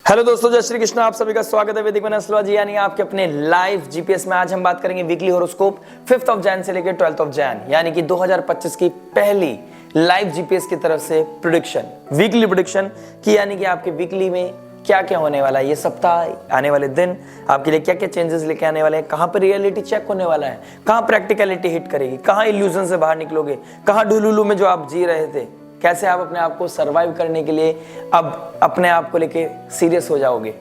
Hello दोस्तों, जय श्री कृष्ण। आप सभी का स्वागत है वैदिक एस्ट्रोलॉजी यानी आपके अपने लाइव जीपीएस में। आज हम बात करेंगे वीकली हॉरोस्कोप 5 जैन से लेकर 12 जैन यानी कि 2025 की पहली लाइव जीपीएस की तरफ से प्रेडिक्शन, वीकली प्रेडिक्शन की, यानी कि आपके वीकली में क्या क्या होने वाला है, ये सप्ताह आने वाले दिन आपके लिए क्या क्या चेंजेस लेके आने वाले हैं, कहां पर रियलिटी चेक होने वाला है, कहां प्रैक्टिकलिटी हिट करेगी, कहां इल्यूजन से बाहर निकलोगे, कहां डुलुलु में जो आप जी रहे थे, कैसे आप अपने आप को सरवाइव करने के लिए अब अपने आप को लेके सीरियस हो जाओगे।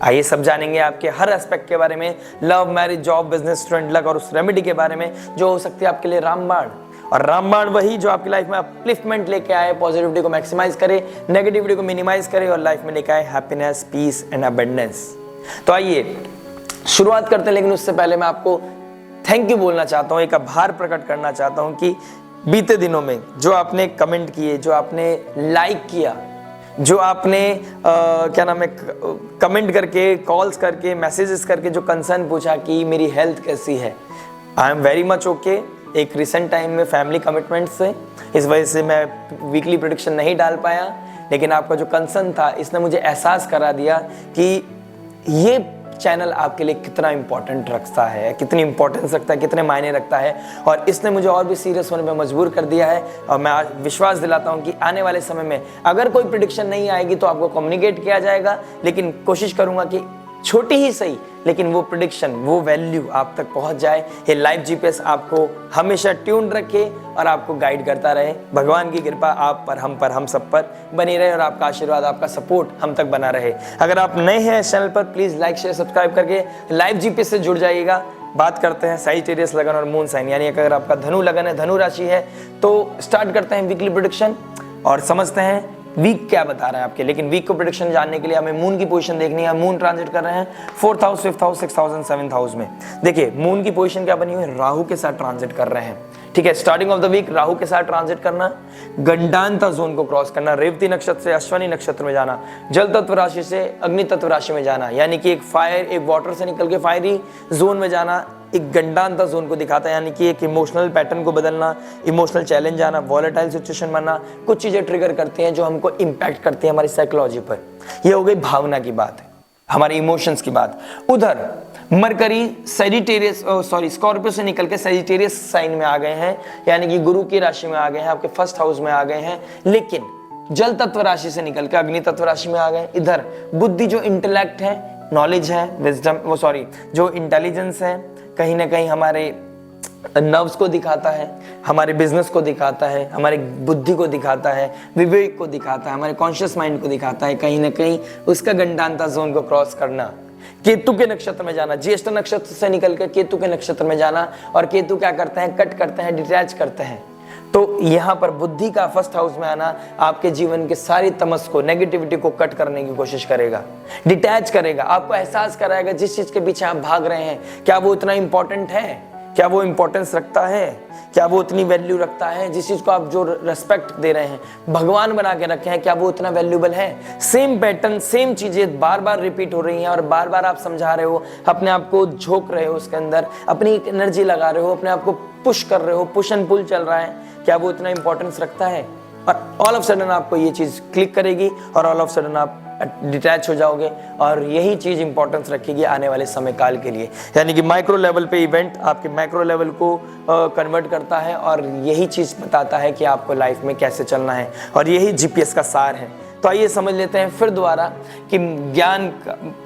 आइए सब जानेंगे आपके हर एस्पेक्ट के बारे में, love, marriage, job, business, student, luck और उस रेमेडी के बारे में जो हो सकती है आपके लिए रामबाण। और रामबाण वही जो आपकी लाइफ में अपलिफ्टमेंट लेके आए, पॉजिटिविटी को मैक्सिमाइज करे, नेगेटिविटी को मिनिमाइज करे और लाइफ में लेके आए हैप्पीनेस, पीस एंड अबंडेंस। तो आइए शुरुआत करते हैं, लेकिन उससे पहले मैं आपको थैंक यू बोलना चाहता हूँ, एक आभार प्रकट करना चाहता हूँ कि बीते दिनों में जो आपने कमेंट किए, जो आपने लाइक किया, जो आपने क्या नाम है कमेंट करके, कॉल्स करके, मैसेजेस करके जो कंसर्न पूछा कि मेरी हेल्थ कैसी है, I am very much okay. एक रिसेंट टाइम में फैमिली कमिटमेंट से इस वजह से मैं वीकली प्रेडिक्शन नहीं डाल पाया, लेकिन आपका जो कंसर्न था इसने मुझे एहसास करा दिया कि ये चैनल आपके लिए कितना इंपॉर्टेंट रखता है, कितनी इंपॉर्टेंस रखता है, कितने मायने रखता है, और इसने मुझे और भी सीरियस होने में मजबूर कर दिया है। और मैं आज विश्वास दिलाता हूं कि आने वाले समय में अगर कोई प्रेडिक्शन नहीं आएगी तो आपको कम्युनिकेट किया जाएगा, लेकिन कोशिश करूंगा कि छोटी ही सही लेकिन वो प्रेडिक्शन, वो वैल्यू आप तक पहुंच जाए। ये लाइव जीपीएस आपको हमेशा ट्यून्ड रखे और आपको गाइड करता रहे। भगवान की कृपा आप पर, हम सब पर बनी रहे और आपका आशीर्वाद, आपका सपोर्ट हम तक बना रहे। अगर आप नए हैं इस चैनल पर, प्लीज लाइक, शेयर, सब्सक्राइब करके लाइव जीपीएस से जुड़ जाइएगा। बात करते हैं सजिटेरियस लगन और मून साइन, यानी अगर आपका धनु लगन है, धनु राशि है, तो स्टार्ट करते हैं वीकली प्रेडिक्शन और समझते हैं वीक क्या बता रहा है आपके। लेकिन वीक को प्रेडिक्शन जानने के लिए हमें मून की पोजीशन देखनी है। मून ट्रांजिट कर रहे हैं 4th house, 5th house, 6th house and 7th house में। देखिए मून की पोजीशन क्या बनी हुई है, राहु के साथ ट्रांजिट कर रहे हैं। ठीक है, starting of the week Rahu के साथ ट्रांजिट करना, गंडांता जोन को क्रॉस करना, रेवती नक्षत्र से अश्विनी नक्षत्र में जाना, जल तत्व राशि से अग्नि तत्व राशि में जाना, यानी कि एक फायर, एक वाटर से निकल के फायरी जोन में जाना, एक गंडांता जोन को दिखाता है, यानी कि एक इमोशनल पैटर्न को बदलना, इमोशनल चैलेंज आना, वॉलेटाइल सिचुएशन बनना, कुछ चीजें ट्रिगर करती हैं जो हमको इंपैक्ट करती है हमारी साइकोलॉजी पर। ये हो गई भावना की बात, है हमारी इमोशंस की बात। उधर मरकरी स्कॉर्पियो से निकल के सजिटेरियस साइन में आ गए हैं, यानी कि गुरु की राशि में आ गए हैं, आपके 1st हाउस में आ गए हैं, लेकिन जल तत्व राशि से निकल के अग्नि तत्व राशि में आ गए। इधर बुद्धि, जो इंटेलेक्ट है, नॉलेज है, विजडम, जो इंटेलिजेंस है, कहीं ना कहीं हमारे नर्व्स को दिखाता है, हमारे बिजनेस को दिखाता है, हमारे बुद्धि को दिखाता है, विवेक को दिखाता है, हमारे कॉन्शियस माइंड को दिखाता है। कहीं ना कहीं उसका गंडांता जोन को क्रॉस करना, केतु के नक्षत्र में जाना, ज्येष्ठ नक्षत्र से निकल कर केतु के नक्षत्र में जाना, और केतु क्या करते हैं, कट करते हैं, डिटैच करते हैं। तो यहाँ पर बुद्धि का 1st हाउस में आना आपके जीवन के सारी तमस को, नेगेटिविटी को कट करने की कोशिश करेगा, डिटैच करेगा, आपको एहसास कराएगा जिस चीज के पीछे आप भाग रहे हैं क्या वो उतना इंपॉर्टेंट है, क्या वो इंपॉर्टेंस रखता है, क्या वो उतनी वैल्यू रखता है, जिस चीज को आप जो रेस्पेक्ट दे रहे हैं, भगवान बना के रखे हैं, क्या वो उतना वैल्यूबल है। सेम पैटर्न, सेम चीजें बार बार रिपीट हो रही हैं और बार बार आप समझा रहे हो, अपने आप को झोंक रहे हो, उसके अंदर अपनी एनर्जी लगा रहे हो, अपने आप को पुश कर रहे हो, पुश एंड पुल चल रहा है, क्या वो इतना इंपॉर्टेंस रखता है। और ऑल ऑफ सडन आपको ये चीज क्लिक करेगी और ऑल ऑफ सडन आप डिटैच हो जाओगे, और यही चीज इंपॉर्टेंस रखेगी आने वाले समय काल के लिए। यानी कि माइक्रो लेवल पे इवेंट आपके मैक्रो लेवल को कन्वर्ट करता है, और यही चीज बताता है कि आपको लाइफ में कैसे चलना है, और यही जीपीएस का सार है। तो आइए समझ लेते हैं फिर दोबारा कि ज्ञान,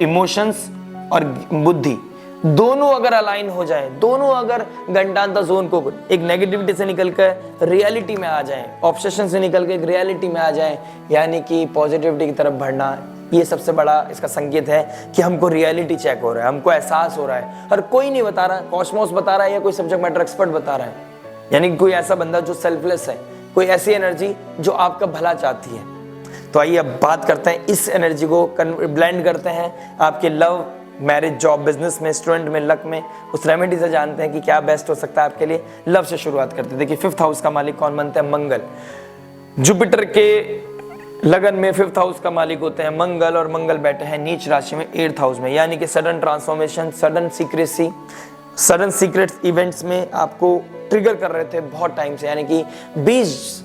इमोशंस और बुद्धि दोनों अगर अलाइन हो जाए, दोनों अगर गंडांता जोन को एक नेगेटिविटी से निकलकर रियलिटी में आ जाए, ऑब्सेशन से निकल के एक रियलिटी में आ जाए, यानी कि पॉजिटिविटी की तरफ बढ़ना, ये सबसे बड़ा इसका संकेत है कि हमको रियलिटी चेक हो रहा है, हमको एहसास हो रहा है। और कोई नहीं बता रहा, कॉस्मोस बता रहा है या कोई सब्जेक्ट मैटर एक्सपर्ट बता रहा है, यानी कि कोई ऐसा बंदा जो सेल्फलेस है, कोई ऐसी एनर्जी जो आपका भला चाहती है। तो आइए अब बात करते हैं, इस एनर्जी को ब्लेंड करते हैं आपके लव, मैरिज, जॉब, बिजनेस में, स्टूडेंट में, लक में, उस रेमेडी से जानते हैं कि क्या बेस्ट हो सकता है आपके लिए। लव से शुरुआत करते हैं। देखिए 5th हाउस का मालिक कौन बनते हैं, मंगल। जुपिटर के लगन में 5th हाउस का मालिक होते हैं मंगल, और मंगल बैठे हैं नीच राशि में 8th हाउस में, यानी कि sudden transformation, sudden secrecy, sudden secret events में आपको ट्रिगर कर रहे थे बहुत टाइम से, यानी कि 20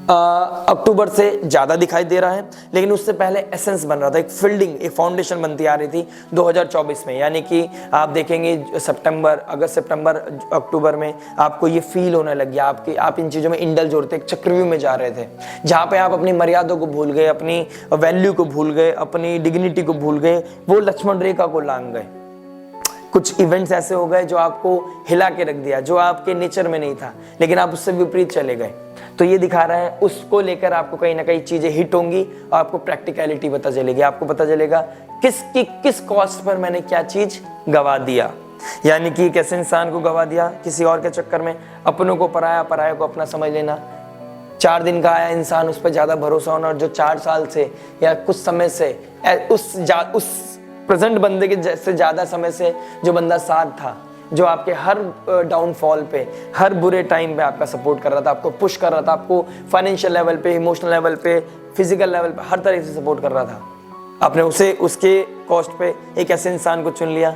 अक्टूबर से ज़्यादा दिखाई दे रहा है, लेकिन उससे पहले एसेंस बन रहा था, एक फील्डिंग, एक फाउंडेशन बनती आ रही थी 2024 में। यानी कि आप देखेंगे सितंबर, अगस्त, सितंबर, अक्टूबर में आपको ये फील होने लग गया, आप इन चीज़ों में इंडल्ज हो रहे थे, एक चक्रव्यूह में जा रहे थे जहाँ पे आप अपनी मर्यादा को भूल गए, अपनी वैल्यू को भूल गए, अपनी डिग्निटी को भूल गए, वो लक्ष्मण रेखा को लांग गए। कुछ इवेंट्स ऐसे हो गए जो आपको हिला के रख दिया, जो आपके नेचर में नहीं था, लेकिन आप उससे विपरीत चले गए। तो ये दिखा रहा है उसको लेकर आपको कहीं ना कहीं चीजें हिट होंगी और आपको प्रैक्टिकलिटी पता चलेगी, आपको पता चलेगा किस कॉस्ट पर मैंने क्या चीज गवा दिया। यानी कि कैसे इंसान को गवा दिया किसी और के चक्कर में, अपनों को पराया, पराया को अपना समझ लेना। 4 दिन का आया इंसान, उस पर ज्यादा भरोसा होना, और जो 4 साल से या कुछ समय से उस प्रेजेंट बंदे के से ज्यादा समय से जो बंदा साथ था, जो आपके हर डाउनफॉल पे, हर बुरे टाइम पे आपका सपोर्ट कर रहा था, आपको पुश कर रहा था, आपको फाइनेंशियल लेवल पे, इमोशनल लेवल पे, फिजिकल लेवल पे, हर तरह से सपोर्ट कर रहा था, आपने उसे उसके कॉस्ट पे एक ऐसे इंसान को चुन लिया।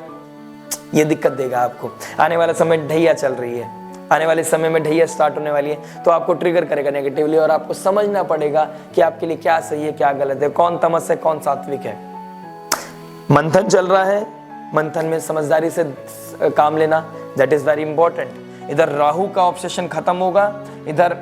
ये दिक्कत देगा आपको। आने वाला समय ढैया चल रही है, आने वाले समय में ढैया स्टार्ट होने वाली है, तो आपको ट्रिगर करेगा नेगेटिवली, और आपको समझना पड़ेगा कि आपके लिए क्या सही है, क्या गलत है, कौन तमस है, कौन सात्विक है। मंथन चल रहा है, मंथन में समझदारी से काम लेना, दैट इज वेरी इंपॉर्टेंट। इधर राहु का ऑब्सेशन खत्म होगा, इधर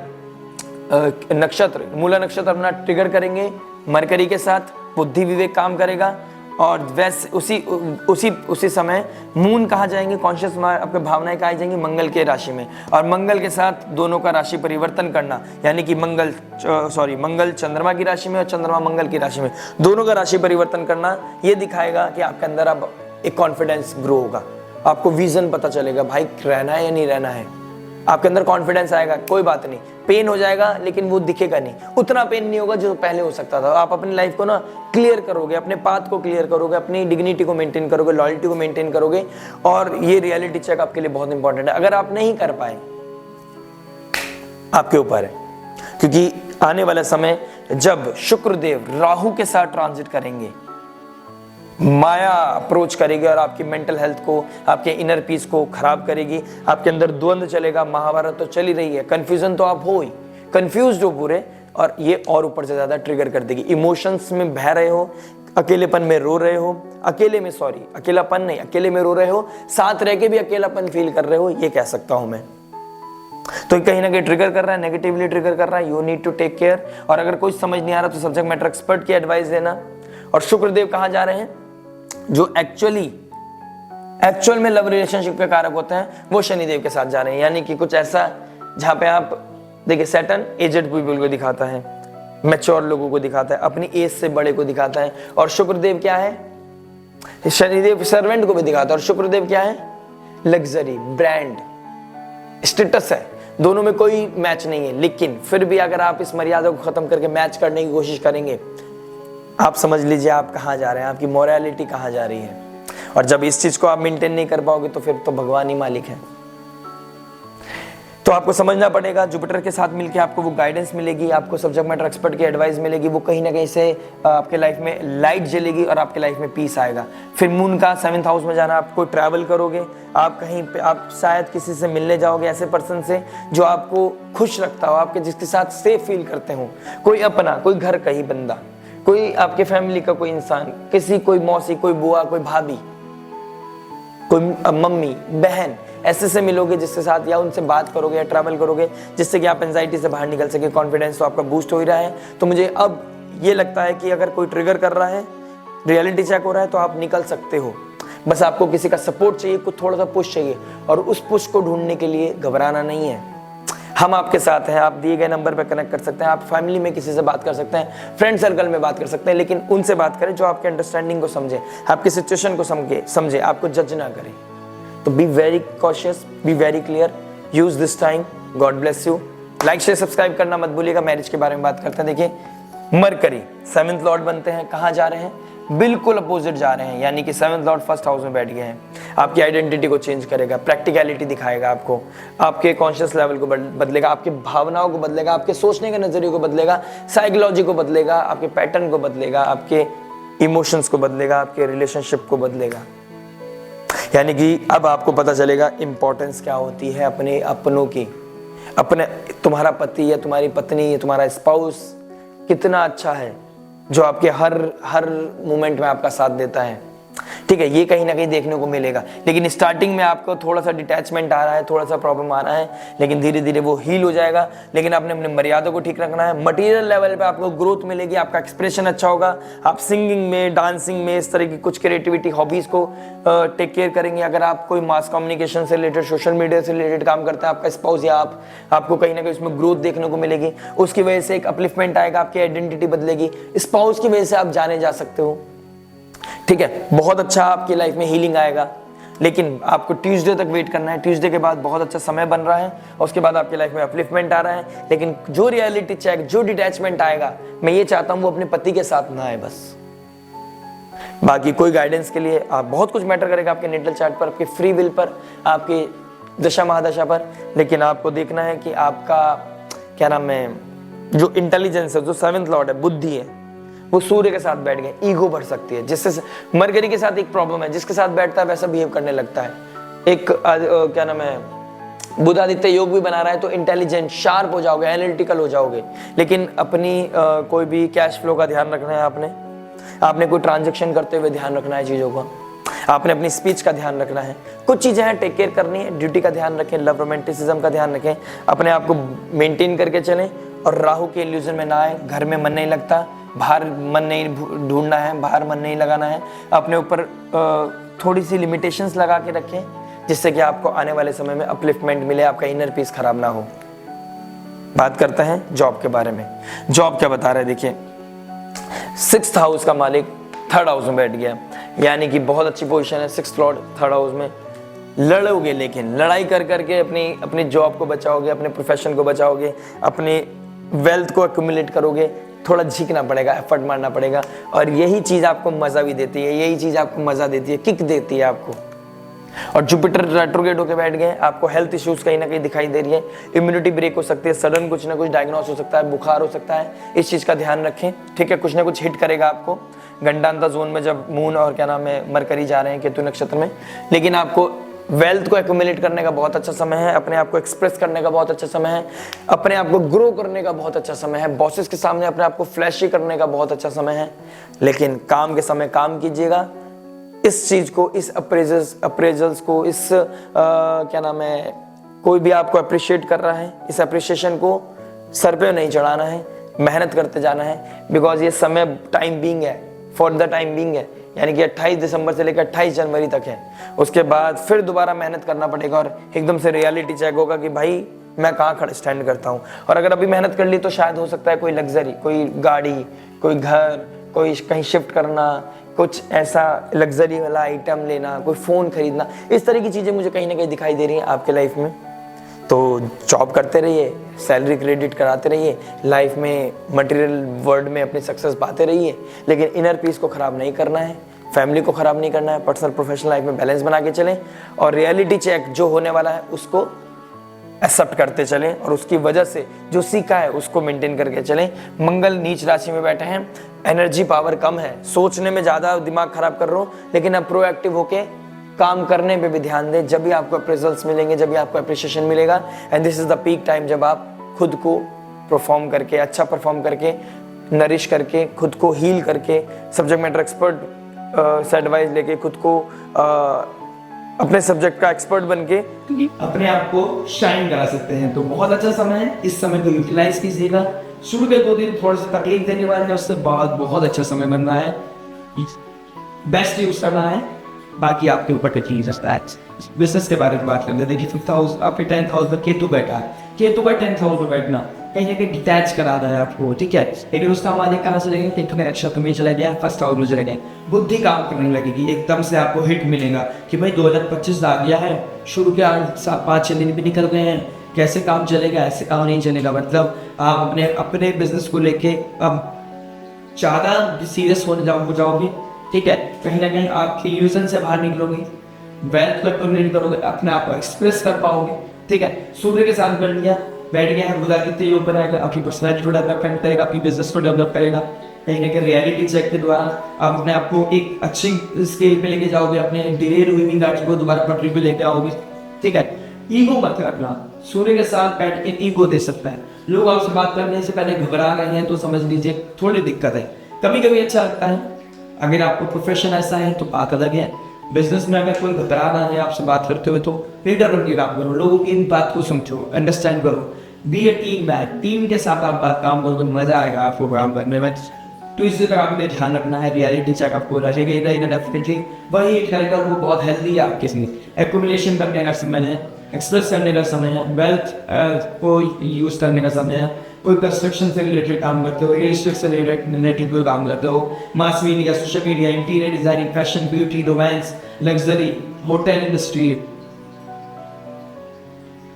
नक्षत्र, मूला नक्षत्र अपना ट्रिगर करेंगे मरकरी के साथ, बुद्धि विवेक काम करेगा, और वैसे उसी समय मून कहाँ जाएंगे, कॉन्शियस आपके भावनाएं कहाँ जाएंगी, मंगल के राशि में, और मंगल के साथ दोनों का राशि परिवर्तन करना, यानी कि मंगल चंद्रमा की राशि में और चंद्रमा मंगल की राशि में, दोनों का राशि परिवर्तन करना, ये दिखाएगा कि आपके अंदर अब एक कॉन्फिडेंस ग्रो होगा, आपको विजन पता चलेगा, भाई रहना है या नहीं रहना है, आपके अंदर कॉन्फिडेंस आएगा। कोई बात नहीं, पेन हो जाएगा लेकिन वो दिखेगा नहीं, उतना पेन नहीं होगा जो पहले हो सकता था। आप अपनी लाइफ को ना क्लियर करोगे, अपने पाथ को क्लियर करोगे, अपनी डिग्निटी को मेंटेन करोगे, लॉयल्टी को मेंटेन करोगे, और ये रियलिटी चेक आपके लिए बहुत इंपॉर्टेंट है। अगर आप नहीं कर पाए, आपके ऊपर है, क्योंकि आने वाला समय जब शुक्रदेव राहु के साथ ट्रांजिट करेंगे, माया अप्रोच करेगी और आपकी मेंटल हेल्थ को, आपके इनर पीस को खराब करेगी, आपके अंदर द्वंद्व चलेगा। महाभारत तो चल ही रही है, कंफ्यूजन तो आप हो ही, कंफ्यूज हो पूरे, और ये और ऊपर से ज्यादा ट्रिगर कर देगी। इमोशंस में बह रहे हो, अकेलेपन में रो रहे हो, अकेलापन नहीं, अकेले में रो रहे हो, साथ रह के भी अकेलापन फील कर रहे हो, ये कह सकता हूं मैं। तो कहीं ना कहीं ट्रिगर कर रहा है, नेगेटिवली ट्रिगर कर रहा है, you need to take care. और अगर कुछ समझ नहीं आ रहा तो सब्जेक्ट मैटर एक्सपर्ट की एडवाइस देना। और शुक्रदेव कहां जा रहे हैं, जो एक्चुअल में लव रिलेशनशिप के कारक होते हैं, वो शनिदेव के साथ जा रहे हैं। यानी कि कुछ ऐसा जहां पे आप देखिए, सैटर्न एजेड पीपल को दिखाता है, मैच्योर लोगों को दिखाता है, अपनी एज से बड़े को दिखाता है, और शुक्रदेव क्या है, शनिदेव सर्वेंट को भी दिखाता है, और शुक्रदेव क्या है, लग्जरी, ब्रांड, स्टेटस है। दोनों में कोई मैच नहीं है, लेकिन फिर भी अगर आप इस मर्यादा को खत्म करके मैच करने की कोशिश करेंगे, आप समझ लीजिए आप कहाँ जा रहे हैं, आपकी मोरालिटी कहाँ जा रही है। और जब इस चीज को आप मेंटेन नहीं कर पाओगे तो फिर तो भगवान ही मालिक है। तो आपको समझना पड़ेगा, जुपिटर के साथ मिलके आपको वो गाइडेंस मिलेगी, आपको सब्जेक्ट मैटर एक्सपर्ट की एडवाइस मिलेगी, वो कहीं ना कहीं से आपके लाइफ में लाइट जलेगी और आपके लाइफ में पीस आएगा। फिर मून का 7th हाउस में जाना, आपको ट्रैवल करोगे, आप कहीं पे, आप शायद किसी से मिलने जाओगे, ऐसे पर्सन से जो आपको खुश रखता हो, आपके जिसके साथ सेफ फील करते हो, कोई अपना, कोई घर का ही बंदा, कोई आपके फैमिली का कोई इंसान, कोई मौसी, कोई बुआ, कोई भाभी, कोई मम्मी, बहन, ऐसे से मिलोगे जिसके साथ, या उनसे बात करोगे या ट्रैवल करोगे, जिससे कि आप एंजाइटी से बाहर निकल सके। कॉन्फिडेंस तो आपका बूस्ट हो ही रहा है। तो मुझे अब ये लगता है कि अगर कोई ट्रिगर कर रहा है, रियलिटी चेक हो रहा है, तो आप निकल सकते हो। बस आपको किसी का सपोर्ट चाहिए, कुछ थोड़ा सा पुश चाहिए, और उस पुश को ढूंढने के लिए घबराना नहीं है। हम आपके साथ हैं, आप दिए गए नंबर पर कनेक्ट कर सकते हैं, आप फैमिली में किसी से बात कर सकते हैं, फ्रेंड सर्कल में बात कर सकते हैं, लेकिन उनसे बात करें जो आपके अंडरस्टैंडिंग को समझे, आपकी सिचुएशन को समझे, आपको जज ना करें। तो be very cautious, be very clear, use this time. God bless you. Like share subscribe करना मत भूलिएगा। मैरिज के बारे में बात करते हैं। देखिए, मरकरी 7th लॉर्ड बनते हैं, कहाँ जा रहे हैं, बिल्कुल अपोजिट जा रहे हैं। यानी कि 7th लॉर्ड 1st हाउस में बैठ गए हैं। आपकी आइडेंटिटी को चेंज करेगा, प्रैक्टिकलिटी दिखाएगा आपको, आपके कॉन्शियस लेवल को बदलेगा, आपकी भावनाओं को बदलेगा, आपके सोचने के नजरिए को बदलेगा, साइकोलॉजी को बदलेगा, आपके पैटर्न को बदलेगा, आपके इमोशंस को बदलेगा, आपके रिलेशनशिप को बदलेगा। यानी कि अब आपको पता चलेगा इंपॉर्टेंस क्या होती है अपने अपनों की, अपने तुम्हारा पति या तुम्हारी पत्नी या तुम्हारा स्पाउस कितना अच्छा है, जो आपके हर हर मोमेंट में आपका साथ देता है। ठीक है, ये कहीं ना कहीं देखने को मिलेगा। लेकिन स्टार्टिंग में आपको थोड़ा सा डिटैचमेंट आ रहा है, थोड़ा सा प्रॉब्लम आ रहा है, लेकिन धीरे धीरे वो हील हो जाएगा। लेकिन आपने अपने मर्यादा को ठीक रखना है। मटेरियल लेवल पे आपको ग्रोथ मिलेगी, आपका एक्सप्रेशन अच्छा होगा, आप सिंगिंग में, डांसिंग में, इस तरह की कुछ क्रिएटिविटी हॉबीज को टेक केयर करेंगे। अगर आप कोई मास कम्युनिकेशन से रिलेटेड, सोशल मीडिया से रिलेटेड काम करते हैं, आपका स्पाउस या आपको कहीं ना कहीं उसमें ग्रोथ देखने को मिलेगी। उसकी वजह से एक अपलिफ्टमेंट आएगा, आपकी आइडेंटिटी बदलेगी, स्पाउस की वजह से आप जाने जा सकते हो। ठीक है, बहुत अच्छा आपकी लाइफ में हीलिंग आएगा। लेकिन आपको ट्यूसडे तक वेट करना है। ट्यूसडे के बाद बहुत अच्छा समय बन रहा है और उसके बाद आपकी लाइफ में अपलिफ्टमेंट आ रहा है। लेकिन जो रियलिटी चेक, जो डिटैचमेंट आएगा, मैं ये चाहता हूं वो अपने पति के साथ ना आए बस। बाकी कोई गाइडेंस के लिए आप बहुत कुछ मैटर करेगा आपके नेटल चार्ट पर, आपके फ्री विल पर, आपके दशा महादशा पर। लेकिन आपको देखना है कि आपका क्या नाम है, जो इंटेलिजेंस है, जो 7th लॉर्ड है, बुद्धि है, वो सूर्य के साथ बैठ गए। ईगो बढ़ सकती है, जिससे मरकरी के साथ एक प्रॉब्लम है, जिसके साथ बैठता है वैसा बिहेव करने लगता है। एक क्या नाम है, बुध आदित्य योग भी बना रहा है, तो इंटेलिजेंट, शार्प हो जाओगे, एनालिटिकल हो जाओगे। लेकिन अपनी कोई भी कैश फ्लो का ध्यान रखना है। आपने कोई ट्रांजेक्शन करते हुए ध्यान रखना है चीजों का। आपने अपनी स्पीच का ध्यान रखना है। कुछ चीजें हैं टेक केयर करनी है। ड्यूटी का ध्यान रखें, लव रोमांटिसिज्म का ध्यान रखें, अपने आप को मेंटेन करके चलें और राहु के इल्यूजन में ना आए। घर में मन नहीं लगता, बाहर मन नहीं ढूंढना है, बाहर मन नहीं लगाना है। अपने ऊपर थोड़ी सी लिमिटेशंस लगा के रखें, जिससे कि आपको आने वाले समय में अपलिफ्टमेंट मिले, आपका इनर पीस खराब ना हो। बात करते हैं जॉब के बारे में। जॉब क्या बता रहे हैं, देखिए 6th हाउस का मालिक 3rd हाउस में बैठ गया, यानी कि बहुत अच्छी पोजीशन है। 6th लॉर्ड 3rd हाउस में। लड़ोगे, लेकिन लड़ाई कर करके अपनी जॉब को बचाओगे, अपने प्रोफेशन को बचाओगे, अपने वेल्थ को एक्यूमुलेट करोगे। थोड़ा झीकना पड़ेगा, एफर्ट मारना पड़ेगा, और यही चीज आपको मजा भी देती है, यही चीज आपको मजा देती है, किक देती है आपको। और जुपिटर रेट्रोग्रेड होके बैठ गए, आपको हेल्थ इश्यूज कहीं ना कहीं दिखाई दे रही है, इम्यूनिटी ब्रेक हो सकती है, सडन कुछ ना कुछ डायग्नोस हो सकता है, बुखार हो सकता है। इस चीज का ध्यान रखें। ठीक है, कुछ ना कुछ हिट करेगा आपको गंडांता जोन में, जब मून और क्या नाम है मरकरी जा रहे हैं केतु नक्षत्र में। लेकिन आपको वेल्थ को एक्यूमुलेट करने का बहुत अच्छा समय है, अपने आप को एक्सप्रेस करने का बहुत अच्छा समय है, अपने आप को ग्रो करने का बहुत अच्छा समय है, बॉसेस के सामने अपने आप को फ्लैशी करने का बहुत अच्छा समय है। लेकिन काम के समय काम कीजिएगा। इस चीज को, इस अप्रेजल्स को, इस क्या नाम है, कोई भी आपको अप्रिशिएट कर रहा है, इस अप्रिशिएशन को सर पे नहीं चढ़ाना है, मेहनत करते जाना है। बिकॉज ये समय टाइम बीइंग है, फॉर द टाइम बीइंग है, यानी कि 28 दिसंबर से लेकर 28 जनवरी तक है। उसके बाद फिर दोबारा मेहनत करना पड़ेगा और एकदम से रियलिटी चेक होगा कि भाई मैं कहाँ खड़ा स्टैंड करता हूँ। और अगर अभी मेहनत कर ली तो शायद हो सकता है कोई लग्जरी, कोई गाड़ी, कोई घर, कोई कहीं शिफ्ट करना, कुछ ऐसा लग्जरी वाला आइटम लेना, कोई फ़ोन खरीदना, इस तरह की चीज़ें मुझे कहीं ना कहीं दिखाई दे रही हैं आपके लाइफ में। तो जॉब करते रहिए, सैलरी क्रेडिट कराते रहिए, लाइफ में मटेरियल वर्ल्ड में अपनी सक्सेस पाते रहिए, लेकिन इनर पीस को ख़राब नहीं करना है, फैमिली को ख़राब नहीं करना है, पर्सनल प्रोफेशनल लाइफ में बैलेंस बना के चलें और रियलिटी चेक जो होने वाला है उसको एक्सेप्ट करते चलें और उसकी वजह से जो सीखा है उसको मेंटेन करके चलें। मंगल नीच राशि में बैठे हैं, एनर्जी पावर कम है, सोचने में ज़्यादा दिमाग खराब कर रहा हूँ, लेकिन अब प्रोएक्टिव होके काम करने पे भी ध्यान दें। जब भी आपको रिजल्ट्स मिलेंगे, जब भी आपको अप्रिशिएशन मिलेगा, and this is the peak time जब आप खुद को परफॉर्म करके, अच्छा परफॉर्म करके, नरिश करके, खुद को हील करके, सब्जेक्ट मैटर एक्सपर्ट से एडवाइस लेके, खुद को अपने सब्जेक्ट का एक्सपर्ट बनके अपने आप को शाइन करा सकते हैं। तो बहुत अच्छा समय है, इस समय को यूटिलाइज कीजिएगा। शुरू के 2 दिन थोड़ा सा तकलीफ देने वाले हैं, उसके बाद बहुत अच्छा समय बन रहा है, बेस्ट यूज करना है, बाकी आपके ऊपर टेकिंग सकता है। बिजनेस के बारे में बात करते हैं। देखिए 5th हाउस, आपके 10th हाउस में केतु बैठा है, केतु का 10th हाउस में बैठना कहीं ना कहीं डिटैच करा रहा है आपको, ठीक है। लेकिन उसका मालिक कहाँ से लगेगा, केतु में अच्छा तुम्हें चला गया, 1st हाउस में चला गया, बुद्धि काम करने लगेगी, एकदम से आपको हिट मिलेगा कि भाई 2025 आ गया है, शुरू के 5-6 दिन भी निकल गए हैं, कैसे काम चलेगा, ऐसे काम नहीं चलेगा। मतलब आप अपने बिजनेस को लेके अब ज़्यादा सीरियस हो जाओगे, ठीक है। कहीं ना कहीं आपके यूजन से बाहर निकलोगे, वेल्थ को एक्यूमुलेट करोगे, अपने आप को एक्सप्रेस कर पाओगे, ठीक है। सूर्य के साथ बैठ गया है, बुध आदित्य योग बनाएगा, आपकी पर्सनैलिटी को डेवलपमेंट करेगा, आपकी बिजनेस को डेवलप करेगा। कहीं ना कहीं रियलिटी चेक के द्वारा आप अपने आप को एक अच्छी स्केल पे लेके जाओगे, अपने डिलेड हुई गाड़ी को दोबारा पटरी पे लेके आओगे, ठीक है। ईगो मत रखना, सूर्य के साथ बैठ के ईगो दे सकता है। लोग आपसे बात करने से पहले घबरा रहे हैं तो समझ लीजिए थोड़ी दिक्कत है। कभी कभी अच्छा लगता है, अगर आपको प्रोफेशन ऐसा है तो बात अलग है। बिजनेस में अगर कोई घबरा रहा है आपसे बात करते हुए तो फिर डर के काम करो, लोगों की इन बात को समझो, अंडरस्टैंड करो। बी ए टीम मैन, टीम के साथ आप काम करो तो मजा आएगा आपको काम करने में। तो इसी तरह आपने ध्यान रखना है, रियलिटी चेक आपको रखेगा डेफिनेटली। वही एक रहेगा वो बहुत हेल्दी है आपके लिए। एक्यूमुलेशन करने का समय है, एक्सप्रेस करने का समय है, वेल्थ को यूज करने का समय है। कोई कंस्ट्रक्शन से रिलेटेड काम करते हो, रियल से रिलेटेड कोई काम करते हो, mass media, social media, interior designing, fashion, beauty, romance, luxury, hotel industry,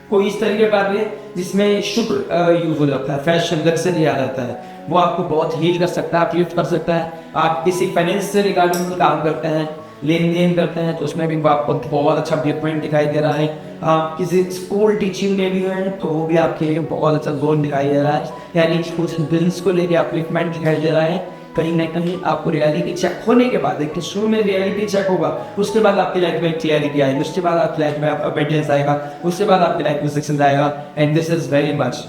कोई इस तरह के कार्य जिसमें शुक्र यूज हो जाता है, फैशन, लग्जरी आ जाता है, वो आपको बहुत हील कर सकता है, अपलिफ्ट कर सकता है। आप किसी फाइनेंस से रिगार्डिंग काम करते हैं, लेन देन करते हैं तो उसमें भी आपको बहुत अच्छा डेवलपमेंट दिखाई दे रहा है। आप किसी स्कूल टीचिंग में भी हैं तो वो भी आपके लिए बहुत अच्छा गोल दिखाई दे रहा है, यानी कुछ बिजनेस को लेकर अपलिफ्टमेंट दिखाई दे रहा है। कहीं ना कहीं आपको रियलिटी चेक होने के बाद, एक शुरू में रियलिटी चेक होगा, उसके बाद आपकी लाइफ में क्लियरिटी आएगी, उसके बाद आपकी लाइफ में अबंडेंस आएगा, उसके बाद आपकी लाइफ में सक्सेस आएगा। And this is very much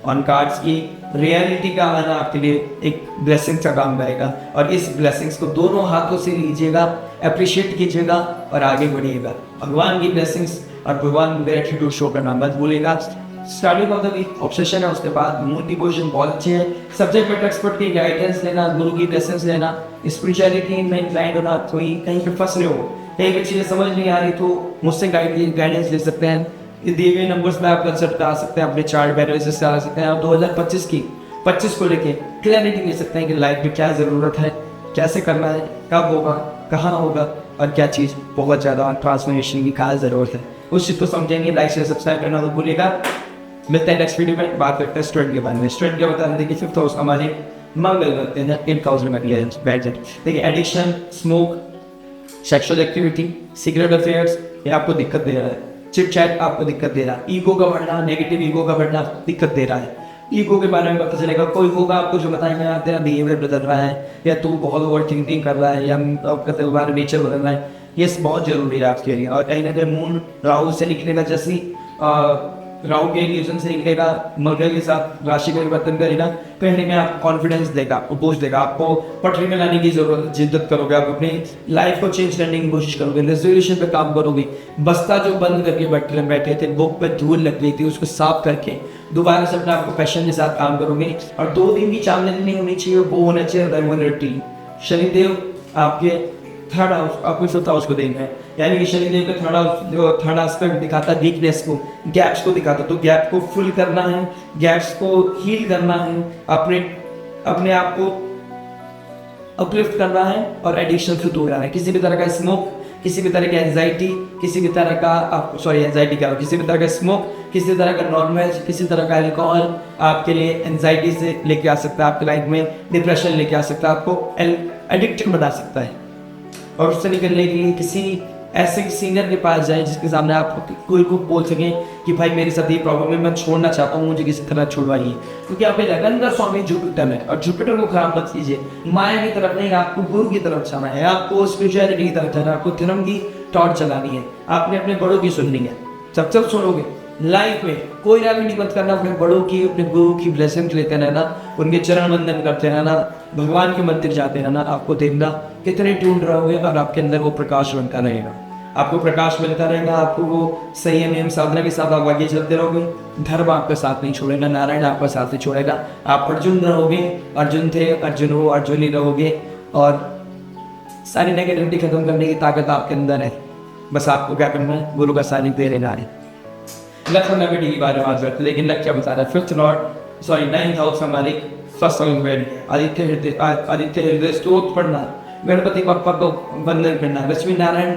on cards की रियलिटी का आना आपके लिए एक ब्लेसिंग का काम करेगा। और इस ब्लेसिंग्स को दोनों हाथों से लीजिएगा, अप्रिशिएट कीजिएगा और आगे बढ़िएगा। भगवान की ब्लेसिंग्स और भगवान को ग्रेटिट्यूड शो करना मत भूलिएगा। Starting of the week obsession है, उसके बाद मोटिवेशन बहुत अच्छे हैं, सब्जेक्ट मैटर एक्सपर्ट की गाइडेंस लेना, गुरु की ब्लेसिंग्स लेना, स्पिरिचुअलिटी में इंक्लाइंड होना, कोई कहीं पे फंस रहे हो, कहीं पे चीज़ें समझ नहीं आ रही तो मुझसे गाइडेंस ले सकते हैं। दिए गए नंबर्स में आप कंसल्ट करा सकते हैं, अपने चार्ट एनालिसिस करा सकते हैं। आप 2025 को लेके क्लैरिटी ले सकते हैं कि लाइफ में क्या ज़रूरत है, कैसे करना है, कब होगा, कहाँ होगा और क्या चीज़ बहुत ज़्यादा ट्रांसफॉर्मेशन की खास ज़रूरत है, उस चीज़ को समझेंगे। लाइक से सब्सक्राइब करना तो भूलिएगा। मिलते हैं नेक्स्ट वीडियो में, बात करते हैं स्टूडेंट के बारे में। स्टूडेंट के बता दें कि 5th हाउस हमारे मंगल करते हैं 8,000 में बैठ जाए। देखिए addiction, smoke, sexual activity, secret affairs ये आपको दिक्कत दे रहा है, चिट चैट आपको दिक्कत दे रहा है, ईगो का बढ़ना, नेगेटिव ईगो का बढ़ना दिक्कत दे रहा है। ईगो के बारे में पता चलेगा, कोई होगा आपको जो बताएंगे तेरा बिहेवियर बदल रहा है, या तू बहुत ओवर थिंकिंग कर रहा है, या आपका तुम्हारा नेचर बदल रहा है। ये बहुत जरूरी है आपके लिए। और कहीं ना कहीं मून राहु से निकलेगा, जैसे राहु के रिलेशन से निकलेगा, मंगल के साथ राशि परिवर्तन करेगा, कहीं ना कहीं आपको कॉन्फिडेंस देगा, आपको बूस्ट देगा, आपको पटरी में लाने की जरूरत, जिद्दत करोगे, आप अपनी लाइफ को चेंज करने की कोशिश करोगे, रेजोल्यूशन पे काम करोगे। बस्ता जो बंद करके बैठे थे, बुक पे धूल लग गई थी, उसको साफ करके दोबारा से अपने आपको पैशन के साथ काम करोगे। और 2 दिन की चैलेंज नहीं होनी चाहिए, वो होना चाहिए रेगुलरिटी। शनिदेव आपके थर्ड हाउस, आपको 5th हाउस को देखना है, यानी कि शनिदेव का थर्ड एस्पेक्ट दिखाता है वीकनेस को, गैप्स को दिखाता है। तो गैप को फुल करना है, गैप्स को हील करना है, अपने आप को अपलिफ्ट करना है और एडिक्शन से दूर रहना है। किसी भी तरह का स्मोक, किसी भी तरह की एंजाइटी, किसी भी तरह का एंजाइटी क्या हो, किसी भी तरह का स्मोक, किसी तरह का नॉनवेज, किसी तरह का अल्कोहल आपके लिए एंजाइटी से लेके आ सकता है, आपकी लाइफ में डिप्रेशन लेके आ सकता है, आपको एडिक्टेड बना सकता है। और उससे निकलने के लिए किसी ऐसे सीनियर के पास जाए जिसके सामने आप कोई को बोल सकें कि भाई मेरे साथ ये प्रॉब्लम है, मैं छोड़ना चाहता हूँ, मुझे किसी तरह छुड़वाइए। क्योंकि आप लगन का स्वामी जुपिटर है और जुपिटर को खराब मत कीजिए। माया की तरफ नहीं, आपको गुरु की तरफ जाना है, आपको स्पिरिचुअलिटी की तरफ जाना है, आपको धर्म की टॉर्च चलानी है, आपने अपने बड़ों की सुननी है। जब तक सुनोगे लाइफ में कोई राजनीति मत करना, अपने बड़ों की, अपने गुरु की ब्लेसिंग लेते रहना, उनके चरण वंदन करते रहना, भगवान के मंदिर जाते रहना। आपको देखना कितने ट्यून रहोगे और आपके अंदर वो प्रकाश बनता रहेगा, आपको प्रकाश मिलता रहेगा, आपको वो संयम एवं साधना के साथ आप आगे चलते रहोगे। धर्म आपका साथ नहीं छोड़ेगा, नारायण आपका साथ नहीं छोड़ेगा। आप अर्जुन रहोगे, अर्जुन थे, अर्जुन हो, अर्जुन ही रहोगे। और सारी नेगेटिविटी खत्म करने की ताकत आपके अंदर है, बस आपको क्या करना है, गुरु का सानिध्य लेना है। लक्ष्य में भी बारे में बात करते, लेकिन लक्ष्य क्या बता रहा है, 5th लॉर्ड 9th हाउस हमारी फर्स्ट आदित्य हृदय स्तोत्र पढ़ना, गणपति बप्पा को वंदन करना, लक्ष्मी नारायण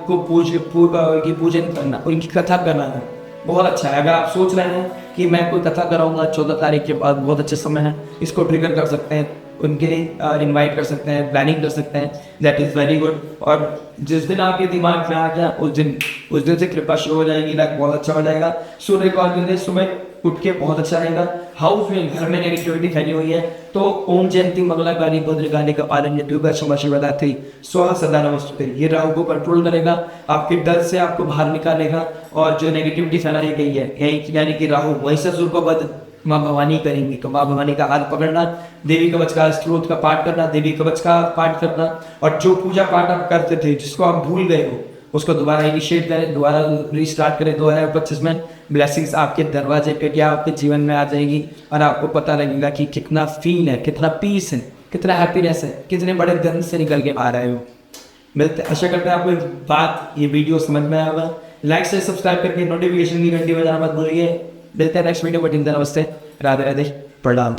को पूजन करना, उनकी कथा करना है, बहुत अच्छा है। अगर आप सोच रहे हैं कि मैं कोई कथा कराऊंगा 14 तारीख के बाद, बहुत अच्छे समय है, इसको ट्रिगर कर सकते हैं, उनके लिए इनवाइट कर सकते हैं, प्लानिंग कर सकते हैं, दैट इज़ वेरी गुड। और जिस दिन आपके दिमाग में आ गया उस दिन से कृपा शुरू हो जाएगी, लाइक बहुत अच्छा हो जाएगा। सूर्य को सुबह उठ के बहुत अच्छा रहेगा। हाउस में घर में नेगेटिविटी फैली हुई है तो ओम जयंती मंगलाकाली भद्रकाली का पालन यदि शुभ शिवरात्रि स्वाहा सदा नमस्ते ये राहु को कंट्रोल करेगा, आपके डर से आपको बाहर निकालेगा और जो नेगेटिविटी फैलाई गई है यानी कि राहु महिषासुर को वध माँ भवानी करेंगी। तो माँ भवानी का हाथ पकड़ना, देवी कवच का स्त्रोत का पाठ करना, देवी कवच का पाठ करना, और जो पूजा पाठ आप करते थे जिसको आप भूल गए हो उसको दोबारा इनिशिएट करें, दोबारा रीस्टार्ट करें 2025 में। ब्लेसिंग्स आपके दरवाजे पे क्या आपके जीवन में आ जाएगी और आपको पता लगेगा कि कितना फील है, कितना पीस है, कितना हैप्पीनेस है, कितने बड़े गन से निकल के आ रहे हो। मिलते, आशा करते हैं आपको बात ये वीडियो समझ में आएगा। लाइक से सब्सक्राइब करके नोटिफिकेशन की घंटी बजाना मत भूलिए। मिलते हैं नेक्स्ट वीडियो में। नमस्ते, राधे राधे, प्रणाम।